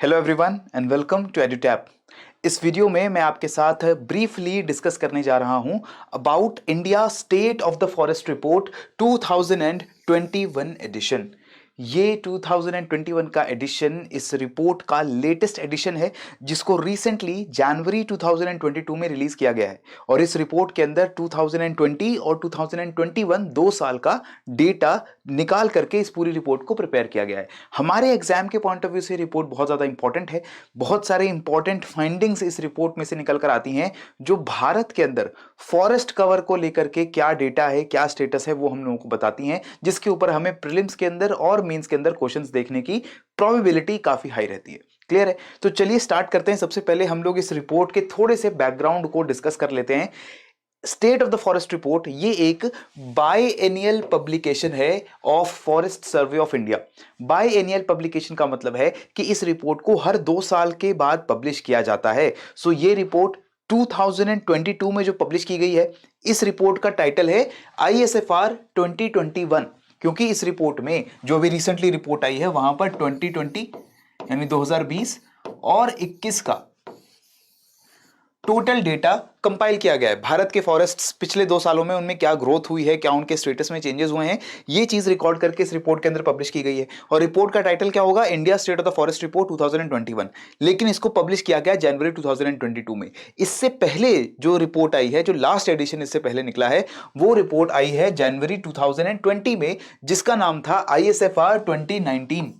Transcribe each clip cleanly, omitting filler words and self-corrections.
Hello everyone and welcome to Edutap. इस video में मैं आपके साथ ब्रीफली डिस्कस करने जा रहा हूं about India state of the forest report 2021 edition. ये 2021 का एडिशन इस रिपोर्ट का लेटेस्ट एडिशन है जिसको रिसेंटली जनवरी 2022 में रिलीज किया गया है। और इस रिपोर्ट के अंदर 2020 और 2021 दो साल का डेटा निकाल करके इस पूरी रिपोर्ट को प्रिपेयर किया गया है। हमारे एग्जाम के पॉइंट ऑफ व्यू से रिपोर्ट बहुत ज़्यादा इंपॉर्टेंट है। बहुत सारे इंपॉर्टेंट फाइंडिंग्स इस रिपोर्ट में से निकल कर आती हैं जो भारत के अंदर फॉरेस्ट कवर को लेकर के क्या डेटा है, क्या स्टेटस है, वो हम लोगों को बताती हैं, जिसके ऊपर हमें प्रीलिम्स के अंदर और मेंस के अंदर क्वेश्चंस देखने की प्रोबेबिलिटी काफी हाई रहती है। क्लियर है? तो चलिए स्टार्ट करते हैं। सबसे पहले हम लोग इस रिपोर्ट के थोड़े से बैकग्राउंड को डिस्कस कर लेते हैं। State of the forest report ये एक बायएनियल पब्लिकेशन है of forest survey of India. Biennial publication का मतलब है कि इस रिपोर्ट को हर 2 साल के बाद पब्लिश किया जाता है। सो ये रिपोर्ट 2022 में जो पब्लिश की गई है, इस रिपोर्ट का टाइटल है ISFR 2021, क्योंकि इस रिपोर्ट में जो भी रिसेंटली रिपोर्ट आई है वहां पर 2020 यानी 2020 और 21 का टोटल डेटा कंपाइल किया गया है। भारत के फॉरेस्ट्स पिछले 2 सालों में उनमें क्या ग्रोथ हुई है, क्या उनके स्टेटस में चेंजेस हुए हैं, ये चीज रिकॉर्ड करके इस रिपोर्ट के अंदर पब्लिश की गई है। और रिपोर्ट का टाइटल क्या होगा? India state of the forest report 2021। लेकिन इसको पब्लिश किया गया जनवरी 2022 में। इससे पहले जो रिपोर्ट आई है, जो लास्ट एडिशन इससे पहले निकला है, वो रिपोर्ट आई है जनवरी 2020 में, जिसका नाम था ISFR 2019।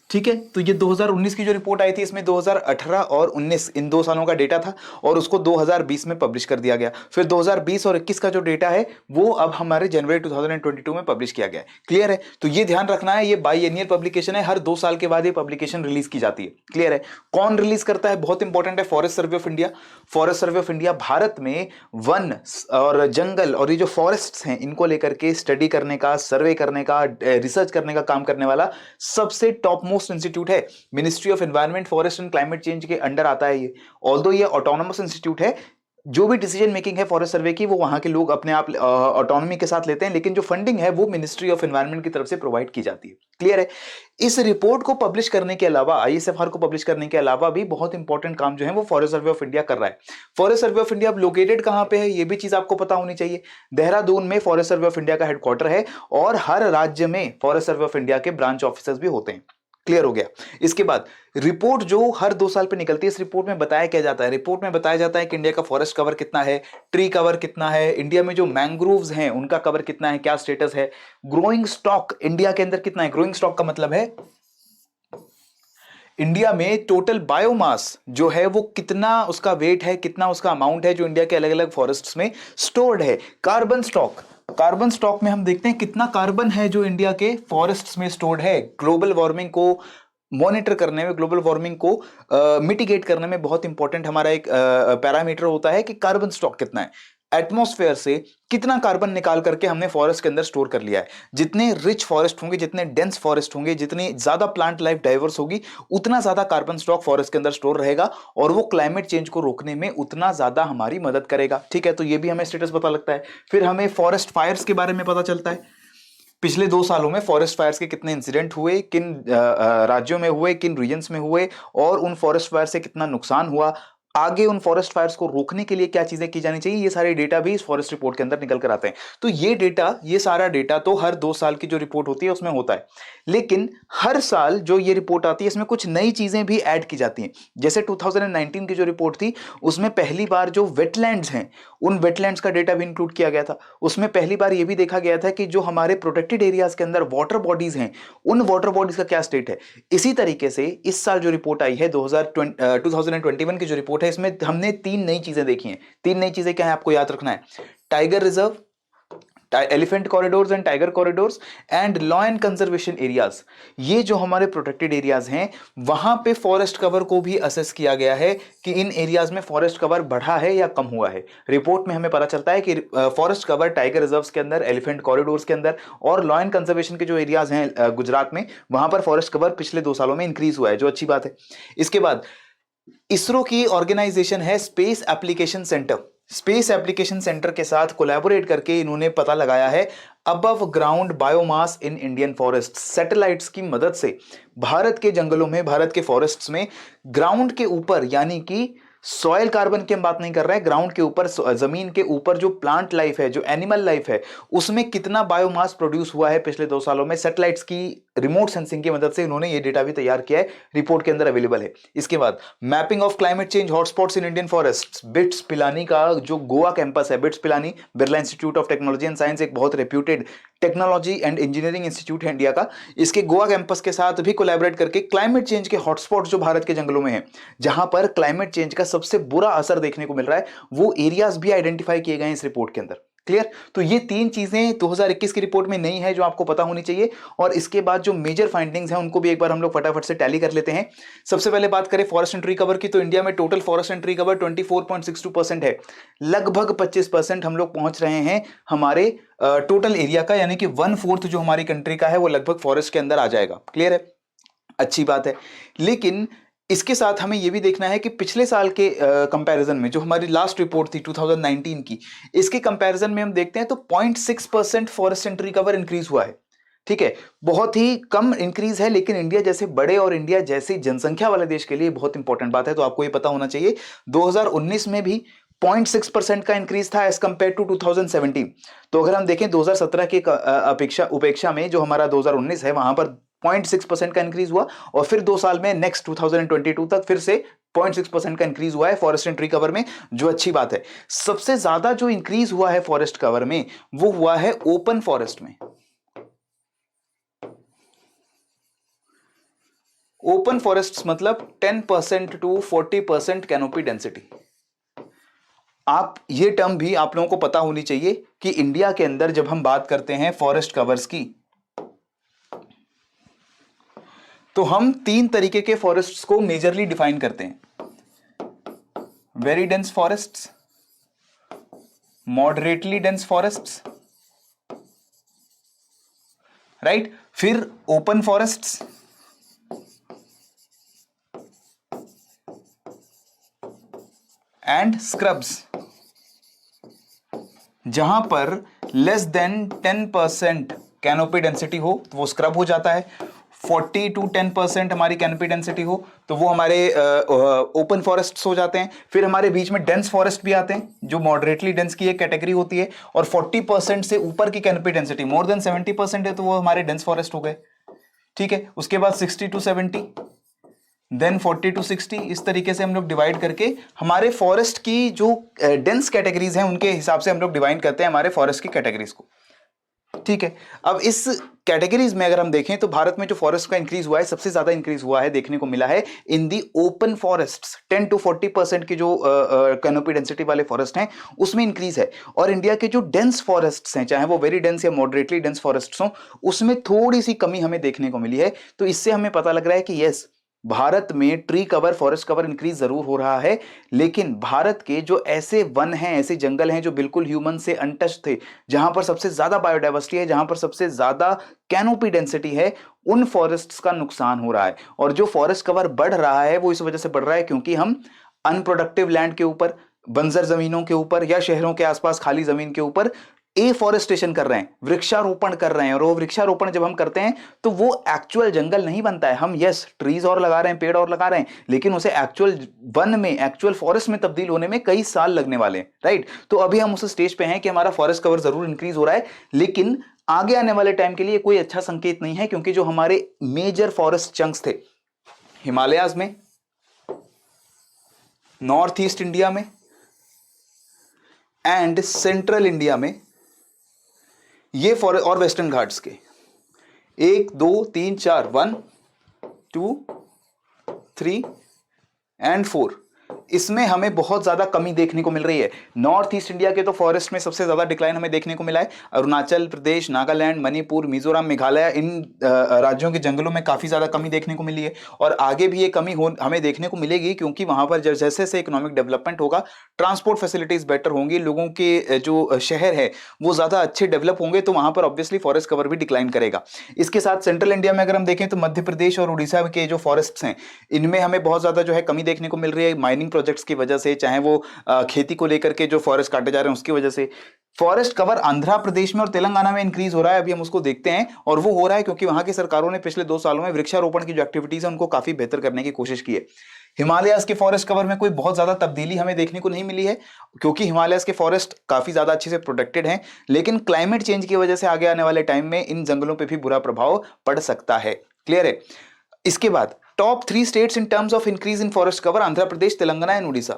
ठीक है, तो ये 2019 की जो रिपोर्ट आई थी, इसमें 2018 और 19 इन 2 सालों का डेटा था और उसको 2020 में पब्लिश कर दिया गया। फिर 2020 और 21 का जो डेटा है वो अब हमारे जनवरी 2022 में पब्लिश किया गया है। क्लियर है? तो ये ध्यान रखना है, ये बायएनियल पब्लिकेशन है, हर 2 साल के बाद ये पब्लिकेशन रिलीज की जाती है। क्लियर है? कौन रिलीज करता है? बहुत इंपॉर्टेंट है, forest survey of India. Forest survey of India Bharat में वन और जंगल और ये जो फॉरेस्ट हैं इनको लेकर के स्टडी करने का, सर्वे करने का, रिसर्च करने का काम करने वाला सबसे टॉप मोस्ट इंस्टीट्यूट है। Ministry of environment, forest and climate change के अंडर आता है ये। ऑल्दो ये ऑटोनोमस इंस्टीट्यूट है, जो भी डिसीजन मेकिंग है फॉरेस्ट सर्वे की वो वहां के लोग अपने आप ऑटोनॉमी के साथ लेते हैं, लेकिन जो फंडिंग है वो मिनिस्ट्री ऑफ एनवायरनमेंट की तरफ से प्रोवाइड की जाती है। क्लियर है? इस रिपोर्ट को पब्लिश करने के अलावा, ISFR को पब्लिश करने के अलावा भी बहुत इंपॉर्टेंट काम जो है वो फॉरेस्ट सर्वे ऑफ इंडिया कर रहा है। फॉरेस्ट सर्वे ऑफ इंडिया अब लोकेटेड कहां पे है ये भी चीज आपको पता होनी चाहिए। देहरादून में फॉरेस्ट सर्वे ऑफ इंडिया का हेडक्वार्टर है और हर राज्य में फॉरेस्ट सर्वे ऑफ इंडिया के ब्रांच ऑफिसर्स भी होते हैं। क्लियर हो गया? इसके बाद रिपोर्ट जो हर 2 साल पे निकलती है, इस रिपोर्ट में बताया क्या जाता है? रिपोर्ट में बताया जाता है कि इंडिया का फॉरेस्ट कवर कितना है, ट्री कवर कितना है, इंडिया में जो मैंग्रोव्स हैं उनका कवर कितना है, क्या स्टेटस है, ग्रोइंग स्टॉक इंडिया के अंदर कितना है। ग्रोइंग स्टॉक का मतलब है इंडिया में टोटल बायोमास जो है वो कितना उसका वेट है, कितना उसका अमाउंट है जो इंडिया के अलग अलग फॉरेस्ट्स में स्टोर्ड है। कार्बन स्टॉक, कार्बन स्टॉक में हम देखते हैं कितना कार्बन है जो इंडिया के फॉरेस्ट्स में स्टोर्ड है। ग्लोबल वार्मिंग को मॉनिटर करने में, ग्लोबल वार्मिंग को मिटिगेट करने में बहुत इंपॉर्टेंट हमारा एक पैरामीटर होता है कि कार्बन स्टॉक कितना है। एटमॉस्फेयर से कितना कार्बन निकाल करके हमने फॉरेस्ट के अंदर स्टोर कर लिया है। जितने रिच फॉरेस्ट होंगे, जितने डेंस फॉरेस्ट होंगे, जितनी ज्यादा प्लांट लाइफ डाइवर्स होगी, उतना ज्यादा कार्बन स्टॉक फॉरेस्ट के अंदर स्टोर रहेगा और वो क्लाइमेट चेंज को रोकने में उतना ज्यादा हमारी मदद करेगा। ठीक है, तो ये भी हमें स्टेटस पता लगता है। फिर हमें फॉरेस्ट फायर्स के बारे में पता चलता है। पिछले 2 सालों में फॉरेस्ट फायर्स के कितने इंसिडेंट हुए, किन राज्यों में हुए, किन रीजन्स में हुए और उन फॉरेस्ट फायर से कितना नुकसान हुआ, आगे उन फॉरेस्ट फायर्स को रोकने के लिए क्या चीजें की जानी चाहिए, ये सारे डेटा भी इस फॉरेस्ट रिपोर्ट के अंदर निकल कर आते हैं। तो ये डेटा, ये सारा डेटा तो हर 2 साल की जो रिपोर्ट होती है उसमें होता है, लेकिन हर साल जो ये रिपोर्ट आती है इसमें कुछ नई चीजें भी ऐड की जाती हैं। जैसे 2019 की जो रिपोर्ट थी उसमें पहली बार जो वेटलैंड्स हैं उन वेटलैंड्स का डेटा भी इंक्लूड किया गया था। उसमें पहली बार ये भी देखा गया था कि जो हमारे प्रोटेक्टेड एरियाज के अंदर वाटर बॉडीज हैं उन वाटर बॉडीज का क्या स्टेट है। इसी तरीके से इस साल जो रिपोर्ट आई है 2021 की जो रिपोर्ट है, इसमें हमने 3 नई चीजें देखी हैं। 3 नई चीजें क्या है आपको याद रखना है? Tiger reserve, elephant corridors and tiger corridors and law and conservation areas. ये जो हमारे प्रोटेक्टेड एरियाज हैं वहां पे फॉरेस्ट कवर को भी असेस किया गया है कि इन एरियाज में फॉरेस्ट कवर बढ़ा है या कम हुआ है। रिपोर्ट में हमें पता चलता है कि फॉरेस्ट कवर टाइगर रिजर्व्स के अंदर, एलिफेंट कॉरिडोर्स के अंदर और लॉ एंड कंजर्वेशन के जो एरियाज हैं गुजरात में, वहां पर फॉरेस्ट कवर पिछले 2 सालों में इंक्रीज हुआ है, जो अच्छी बात है। इसके बाद इसरो की ऑर्गेनाइजेशन है space application centre. Space application centre के साथ कोलैबोरेट करके इन्होंने पता लगाया है above ground biomass in Indian forest. Satellites की मदद से भारत के जंगलों में, भारत के फॉरेस्ट्स में ग्राउंड के ऊपर, यानी कि सॉइल कार्बन की हम बात नहीं कर रहे हैं, ग्राउंड के ऊपर, जमीन के ऊपर जो प्लांट लाइफ है, जो एनिमल लाइफ है, उसमें कितना बायोमास प्रोड्यूस हुआ है पिछले 2 सालों में। सैटेलाइट्स की रिमोट सेंसिंग की मदद से इन्होंने ये डेटा भी तैयार किया है, रिपोर्ट के अंदर अवेलेबल है। इसके बाद mapping of climate change hotspots in Indian forest. Bits Pilani का जो गोवा कैंपस है, bits Pilani Birla institute of technology and science, एक बहुत reputed technology and engineering institute है इंडिया का, इसके गोवा कैंपस के साथ भी कोलैबोरेट करके क्लाइमेट चेंज के हॉटस्पॉट जो भारत के जंगलों में है, जहां पर क्लाइमेट चेंज का सबसे बुरा असर देखने को मिल रहा है, वो एरियाज भी आइडेंटिफाई किए गए हैं इस रिपोर्ट के अंदर। क्लियर? तो ये 3 चीजें 2021 की रिपोर्ट में नहीं है जो आपको पता होनी चाहिए। और इसके बाद जो मेजर फाइंडिंग्स हैं उनको भी एक बार हम लोग फटाफट से टैली कर लेते हैं। सबसे पहले बात करें फॉरेस्ट एंड ट्री कवर की, तो इंडिया में total forest and tree cover 24.62% है। लगभग 25% हम लोग पहुंच रहे हैं हमारे टोटल एरिया का, यानी कि 1/4 जो हमारी कंट्री का है वो लगभग फॉरेस्ट के अंदर आ जाएगा। क्लियर है? अच्छी बात है। लेकिन इसके साथ हमें यह भी देखना है कि पिछले साल के कंपैरिजन में, जो हमारी लास्ट रिपोर्ट थी 2019 की, इसके कंपैरिजन में हम देखते हैं तो 0.6% forest and tree cover increase हुआ है। ठीक है, बहुत ही कम इंक्रीज है, लेकिन इंडिया जैसे बड़े और इंडिया जैसी जनसंख्या वाले देश के लिए बहुत इंपॉर्टेंट बात है, तो आपको ये पता होना चाहिए। 2019 में भी 0.6% का इंक्रीज था एज कंपेयर टू 2017। तो अगर हम देखें 2017 की उपेक्षा में जो हमारा 2019 है, वहां पर 0.6% का इंक्रीज हुआ, और फिर 2 साल में नेक्स्ट 2022 तक फिर से 0.6% का इंक्रीज हुआ है फॉरेस्ट एंड ट्री कवर में, जो अच्छी बात है। सबसे ज्यादा जो इंक्रीज हुआ है फॉरेस्ट कवर में वो हुआ है ओपन फॉरेस्ट में। ओपन फॉरेस्ट मतलब 10% टू 40% कैनोपी डेंसिटी। आप ये टर्म भी आप लोगों को पता होनी चाहिए कि इंडिया के अंदर जब हम बात करते हैं फॉरेस्ट कवर्स की, तो हम 3 तरीके के फॉरेस्ट्स को मेजरली डिफाइन करते हैं। Very dense forests, moderately dense forests, right, फिर ओपन फॉरेस्ट्स, एंड स्क्रब्स। जहां पर लेस देन 10% कैनोपी डेंसिटी हो तो वो स्क्रब हो जाता है, 40 to 10% हमारी कैनोपी डेंसिटी हो तो वो हमारे ओपन फॉरेस्ट्स हो जाते हैं। फिर हमारे बीच में डेंस फॉरेस्ट भी आते हैं जो मॉडरेटली डेंस की एक कैटेगरी होती है, और 40% से ऊपर की कैनोपी डेंसिटी मोर देन 70% है तो वो हमारे डेंस फॉरेस्ट हो गए। ठीक है, उसके बाद 60 to 70, देन 40 to 60, इस तरीके से हम लोग डिवाइड करके हमारे फॉरेस्ट की जो डेंस कैटेगरीज हैं उनके हिसाब से हम लोग डिवाइड करते हैं हमारे फॉरेस्ट की कैटेगरीज को। ठीक है, अब इस कैटेगरीज में अगर हम देखें तो भारत में जो फॉरेस्ट का इंक्रीज हुआ है, सबसे ज्यादा इंक्रीज हुआ है देखने को मिला है इन दी ओपन फॉरेस्ट्स। 10 to 40% की जो कैनोपी डेंसिटी वाले फॉरेस्ट हैं उसमें इंक्रीज है, और इंडिया के जो डेंस फॉरेस्ट्स हैं, चाहे वो वेरी डेंस या मॉडरेटली डेंस फॉरेस्ट्स हों, उसमें थोड़ी सी कमी हमें देखने को मिली है। तो इससे हमें पता लग रहा है कि यस, भारत में tree cover, forest cover increase जरूर हो रहा है, लेकिन भारत के जो ऐसे वन हैं, ऐसे जंगल हैं जो बिल्कुल ह्यूमन से अनटच थे, जहां पर सबसे ज्यादा बायोडाइवर्सिटी है, जहां पर सबसे ज्यादा कैनोपी डेंसिटी है, उन फॉरेस्ट्स का नुकसान हो रहा है। और जो फॉरेस्ट कवर बढ़ रहा है वो इस वजह से बढ़ रहा है क्योंकि हम अनप्रोडक्टिव लैंड के ऊपर, बंजर जमीनों के ऊपर, या शहरों के आसपास खाली जमीन के ऊपर एफॉरेस्टेशन कर रहे हैं, वृक्षारोपण कर रहे हैं। और वो वृक्षारोपण जब हम करते हैं तो वो एक्चुअल जंगल नहीं बनता है। हम यस ट्रीज और लगा रहे हैं, पेड़ और लगा रहे हैं, लेकिन उसे एक्चुअल वन में, एक्चुअल फॉरेस्ट में तब्दील होने में कई साल लगने वाले हैं, राइट। तो अभी हम उस स्टेज पे हैं कि हमारा फॉरेस्ट कवर जरूर इंक्रीज हो रहा है, लेकिन आगे आने वाले टाइम के लिए कोई अच्छा संकेत नहीं है, क्योंकि जो हमारे मेजर फॉरेस्ट चंक्स थे हिमालयाज में, नॉर्थ ईस्ट इंडिया में एंड सेंट्रल इंडिया में, ये फॉरेस्ट और वेस्टर्न घाट्स के 1 2 3 4 1 2 3 एंड 4, इसमें हमें बहुत ज्यादा कमी देखने को मिल रही है। नॉर्थ ईस्ट इंडिया के तो फॉरेस्ट में सबसे ज्यादा डिक्लाइन हमें देखने को मिला है। अरुणाचल प्रदेश, नागालैंड, मणिपुर, मिजोरम, मेघालय, इन राज्यों के जंगलों में काफी ज्यादा कमी देखने को मिली है, और आगे भी ये कमी हमें देखने को मिलेगी, क्योंकि वहां पर जैसे जैसे इकोनॉमिक डेवलपमेंट होगा, ट्रांसपोर्ट फैसिलिटीज बेटर होंगी, लोगों के जो शहर है वो ज्यादा अच्छे डेवलप होंगे, तो वहां पर ऑब्वियसली फॉरेस्ट कवर भी डिक्लाइन करेगा। इसके साथ सेंट्रल इंडिया में अगर हम देखें तो मध्य प्रदेश और उड़ीसा के जो फॉरेस्ट हैं, इनमें हमें बहुत ज्यादा जो है कमी देखने को मिल रही है। माइनिंग प्रोजेक्ट्स की वजह से, चाहे वो खेती को लेकर के जो फॉरेस्ट काटे जा रहे हैं उसकी वजह से, फॉरेस्ट कवर आंध्र प्रदेश में और तेलंगाना में इंक्रीज हो रहा है। अभी हम उसको देखते हैं, और वो हो रहा है क्योंकि वहां की सरकारों ने पिछले 2 सालों में वृक्षारोपण की जो एक्टिविटीज है उनको काफी बेहतर करने की कोशिश की है। हिमालयाज के फॉरेस्ट कवर में कोई बहुत ज्यादा तब्दीली हमें देखने को नहीं मिली है, क्योंकि हिमालयाज के फॉरेस्ट काफी ज्यादा अच्छे से प्रोटेक्टेड हैं, लेकिन क्लाइमेट चेंज की वजह से आगे आने वाले टाइम में इन जंगलों पर भी बुरा प्रभाव पड़ सकता है। क्लियर है? इसके बाद top 3 states in terms of increase in forest cover, Andhra Pradesh, Telangana and Orissa.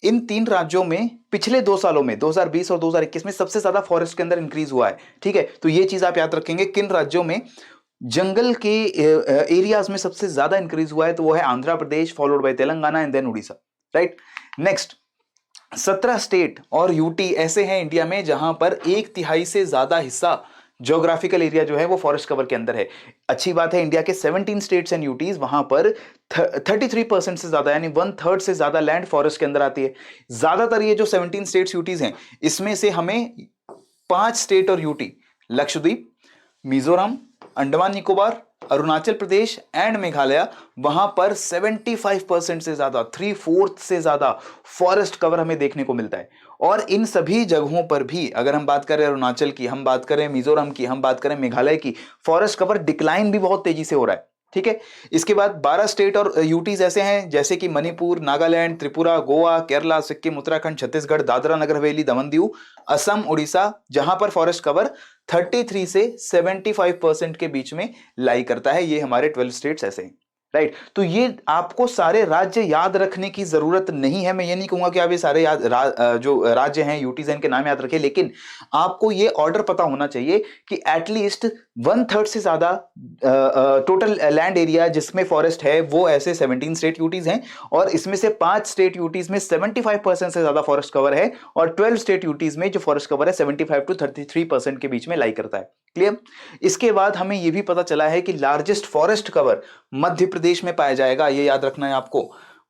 इन 3 राज्यों में पिछले 2 सालों में 2020 और 2021 में सबसे ज्यादा फॉरेस्ट के अंदर इंक्रीज हुआ है। ठीक है, तो ये चीज आप याद रखेंगे, किन राज्यों में जंगल के एरियाज में सबसे ज्यादा इंक्रीज हुआ है, तो वो है Andhra Pradesh, followed by Telangana and then Orissa. Right, next 17 state और यूटी ऐसे हैं इंडिया में जहां पर 1/3 से ज्यादा हिस्सा ज्योग्राफिकल एरिया जो है वो फॉरेस्ट कवर के अंदर है। अच्छी बात है, इंडिया के 17 स्टेट्स एंड यूटीज, वहां पर 33% से ज्यादा यानी 1/3 से ज्यादा लैंड फॉरेस्ट के अंदर आती है। ज्यादातर ये जो 17 स्टेट्स यूटीज हैं, इसमें से हमें 5 स्टेट और यूटी, लक्षद्वीप, मिजोरम, अंडमान निकोबार, अरुणाचल प्रदेश एंड मेघालय, वहां पर 75% से ज्यादा, 3/4 से ज्यादा फॉरेस्ट कवर हमें देखने को मिलता है। और इन सभी जगहों पर भी, अगर हम बात करें अरुणाचल की, हम बात करें मिजोरम की, हम बात करें मेघालय की, फॉरेस्ट कवर डिक्लाइन भी बहुत तेजी से हो रहा है। ठीक है, इसके बाद 12 स्टेट और यूटीज ऐसे हैं जैसे कि मणिपुर, नागालैंड, त्रिपुरा, गोवा, केरला, सिक्किम, उत्तराखंड, छत्तीसगढ़, दादरा नगर हवेली, दमन दीव, असम, उड़ीसा, जहां पर फॉरेस्ट कवर 33 से 75% के बीच में लाई करता है। ये हमारे 12 स्टेट्स ऐसे हैं। राइट, तो ये आपको सारे राज्य याद रखने की जरूरत नहीं है। मैं ये नहीं कहूंगा कि आप ये सारे जो राज्य हैं यूटीज के नाम याद रखें, लेकिन आपको ये ऑर्डर पता होना चाहिए कि एटलीस्ट 1/3 से ज्यादा टोटल लैंड एरिया जिसमें फॉरेस्ट है वो ऐसे 17 स्टेट यूटीज हैं, और इसमें से 5 स्टेट यूटीज में 75% से ज्यादा फॉरेस्ट कवर है, और 12 स्टेट यूटीज में जो फॉरेस्ट कवर है 75 to 33% के बीच में लाई करता है। क्लियर? इसके बाद हमें यह भी पता चला है कि largest forest cover Madhya Pradesh में पाया जाएगा। ये याद रखना है आपको।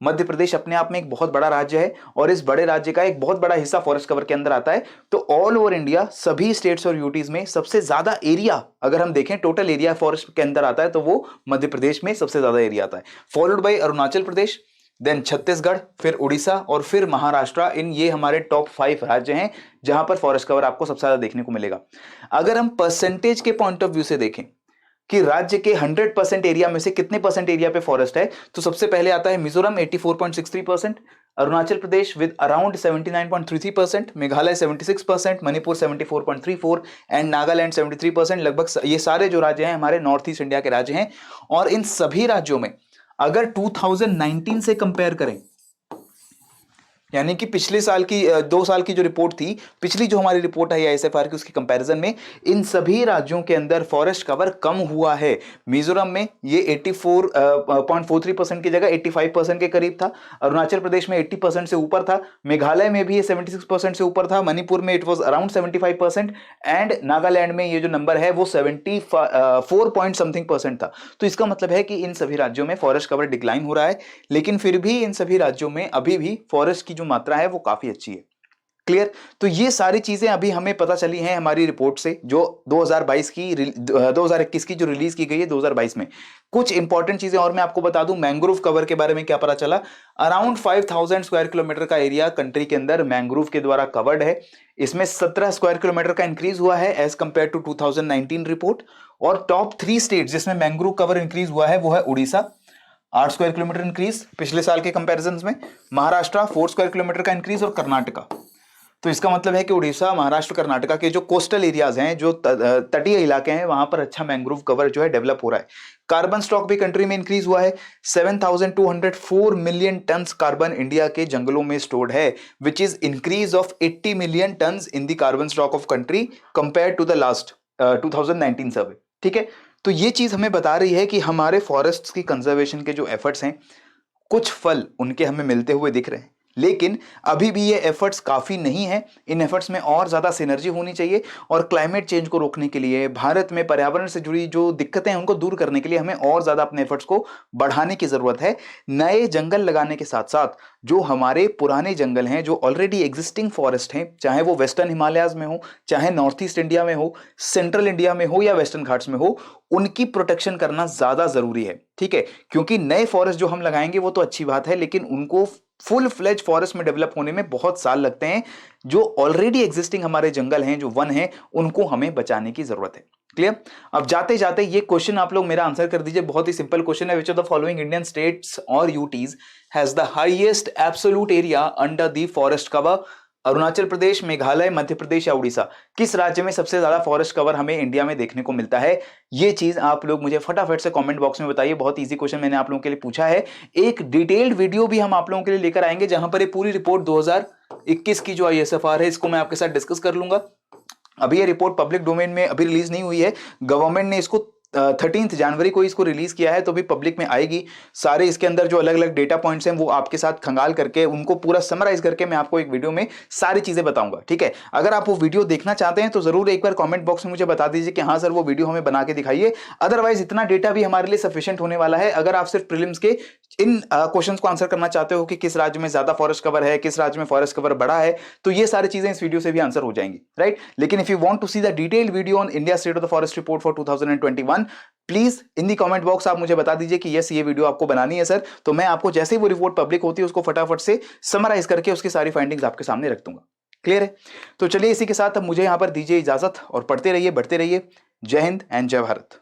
मध्य प्रदेश अपने आप में एक बहुत बड़ा राज्य है, और इस बड़े राज्य का एक बहुत बड़ा हिस्सा फॉरेस्ट कवर के अंदर आता है। तो ऑल ओवर इंडिया सभी स्टेट्स और यूटीज में सबसे ज्यादा एरिया, अगर हम देखें टोटल एरिया फॉरेस्ट के अंदर आता है, तो वो मध्य प्रदेश में सबसे ज्यादा एरिया आता है, followed by Arunachal Pradesh, then Chhattisgarh, फिर उड़ीसा और फिर महाराष्ट्र। इन ये हमारे टॉप 5 राज्य हैं जहां पर फॉरेस्ट कवर आपको सबसे ज्यादा देखने को मिलेगा। अगर हम परसेंटेज के पॉइंट ऑफ व्यू से देखें कि राज्य के 100% एरिया में से कितने परसेंट एरिया पे फॉरेस्ट है, तो सबसे पहले आता है Mizoram 84.63%, Arunachal Pradesh with around 79.33%, Meghalaya 76%, Manipur 74.34% and Nagaland 73%। लगभग ये सारे जो राज्य हैं हमारे नॉर्थ ईस्ट इंडिया के राज्य हैं। और इन सभी राज्यों में अगर 2019 से कंपेयर करें, यानी कि पिछले साल की 2 साल की जो रिपोर्ट थी, पिछली जो हमारी रिपोर्ट है आईएसएफआर की, उसकी कंपैरिजन में इन सभी राज्यों के अंदर फॉरेस्ट कवर कम हुआ है। मिजोरम में ये 84.43% की जगह 85% के करीब था, अरुणाचल प्रदेश में 80% से ऊपर था, मेघालय में भी ये 76% से ऊपर था, मणिपुर में it was around 75% and Nagaland में ये जो नंबर है वो 74 पॉइंट समथिंग परसेंट था। तो इसका मतलब है कि इन सभी राज्यों में फॉरेस्ट कवर डिक्लाइन हो रहा है, लेकिन फिर भी इन सभी राज्यों में अभी भी फॉरेस्ट की जो मात्रा है वो काफी अच्छी है। क्लियर? तो ये सारी चीजें अभी हमें पता चली हैं हमारी रिपोर्ट से, जो 2021 की जो रिलीज की गई है 2022 में। कुछ इंपॉर्टेंट चीजें और मैं आपको बता दूं, मैंग्रोव कवर के बारे में क्या पता चला। अराउंड 5000 स्क्वायर किलोमीटर का एरिया कंट्री के अंदर मैंग्रोव के द्वारा कवर्ड है। इसमें 17 स्क्वायर किलोमीटर का इंक्रीज हुआ है एज कंपेयर टू 2019 रिपोर्ट। और टॉप 3 स्टेट जिसमें मैंग्रोव कवर इंक्रीज हुआ है वो है उड़ीसा, 8 स्क्वायर किलोमीटर इंक्रीज पिछले साल के कंपैरिजन में, महाराष्ट्र 4 स्क्वायर किलोमीटर का इंक्रीज, और कर्नाटका। तो इसका मतलब है कि उड़ीसा, महाराष्ट्र, कर्नाटका के जो कोस्टल एरियाज हैं, जो तटीय इलाके हैं, वहां पर अच्छा मैंग्रोव कवर जो है डेवलप हो रहा है। कार्बन स्टॉक भी कंट्री में इंक्रीज हुआ है। 7204 मिलियन टन्स कार्बन इंडिया के जंगलों में स्टोर्ड है, which is increase of 80 million tons in the carbon stock of country compare to the last 2019 survey. ठीक है, तो ये चीज हमें बता रही है कि हमारे फॉरेस्ट्स की कंजर्वेशन के जो एफर्ट्स हैं, कुछ फल उनके हमें मिलते हुए दिख रहे हैं, लेकिन अभी भी ये एफर्ट्स काफी नहीं है। इन एफर्ट्स में और ज्यादा सिनर्जी होनी चाहिए, और क्लाइमेट चेंज को रोकने के लिए, भारत में पर्यावरण से जुड़ी जो दिक्कतें हैं उनको दूर करने के लिए हमें और ज्यादा अपने एफर्ट्स को बढ़ाने की जरूरत है। नए जंगल लगाने के साथ साथ जो हमारे पुराने जंगल हैं, जो ऑलरेडी एग्जिस्टिंग फॉरेस्ट हैं, चाहे वो वेस्टर्न हिमालयाज में हो, चाहे नॉर्थ ईस्ट इंडिया में हो, सेंट्रल इंडिया में हो या वेस्टर्न घाट्स में हो, उनकी प्रोटेक्शन करना ज्यादा जरूरी है, ठीक है। क्योंकि नए फॉरेस्ट जो हम लगाएंगे वो तो अच्छी बात है, लेकिन उनको फुल फ्लेज फॉरेस्ट में डेवलप होने में बहुत साल लगते हैं। जो ऑलरेडी एग्जिस्टिंग हमारे जंगल हैं, जो वन हैं, उनको हमें बचाने की जरूरत है। क्लियर? अब जाते जाते ये क्वेश्चन आप लोग मेरा आंसर कर दीजिए, बहुत ही सिंपल क्वेश्चन है। Which of the following Indian states और UTs has the highest absolute area under the forest cover? Arunachal Pradesh, Meghalaya, Madhya Pradesh या उड़ीसा? किस राज्य में सबसे ज्यादा फॉरेस्ट कवर हमें इंडिया में देखने को मिलता है? ये चीज आप लोग मुझे फटाफट से कमेंट बॉक्स में बताइए। बहुत इजी क्वेश्चन मैंने आप लोगों के लिए पूछा है। एक डिटेल्ड वीडियो भी हम आप लोगों के लिए लेकर आएंगे, जहां पर ये पूरी रिपोर्ट 2021 की जो ISFR है, इसको मैं आपके साथ डिस्कस कर लूंगा। अभी ये रिपोर्ट पब्लिक डोमेन में अभी रिलीज नहीं हुई है, गवर्नमेंट ने इसको 13 जनवरी को इसको रिलीज किया है, तो भी पब्लिक में आएगी। सारे इसके अंदर जो अलग अलग डेटा पॉइंट्स हैं वो आपके साथ खंगाल करके उनको पूरा समराइज करके मैं आपको एक वीडियो में सारी चीजें बताऊंगा, ठीक है। अगर आप वो वीडियो देखना चाहते हैं तो जरूर एक बार कमेंट बॉक्स में मुझे बता दीजिए कि हाँ सर वो वीडियो हमें बना के दिखाइए। अदरवाइज इतना डेटा भी हमारे लिए सफिशिएंट होने वाला है। अगर आप सिर्फ प्रीलिम्स के इन क्वेश्चंस को आंसर करना चाहते हो कि किस राज्य में ज्यादा फॉरेस्ट कवर है, किस राज्य में फॉरेस्ट कवर बड़ा है, तो ये सारी चीजें इस वीडियो से भी आंसर हो जाएंगी, राइट। लेकिन if you want to see the detailed video on India state of the forest report for 2021, please in the comment box आप मुझे बता दीजिए कि यस ये वीडियो आपको बनानी है सर, तो मैं आपको जैसे ही वो रिपोर्ट पब्लिक होती है उसको फटाफट से समराइज करके उसकी सारी फाइंडिंग्स आपके सामने रख दूंगा। क्लियर है? तो चलिए इसी के साथ अब मुझे यहां पर दीजिए इजाजत और पढ़ते रहिए, बढ़ते रहिए। जय हिंद एंड जय भारत।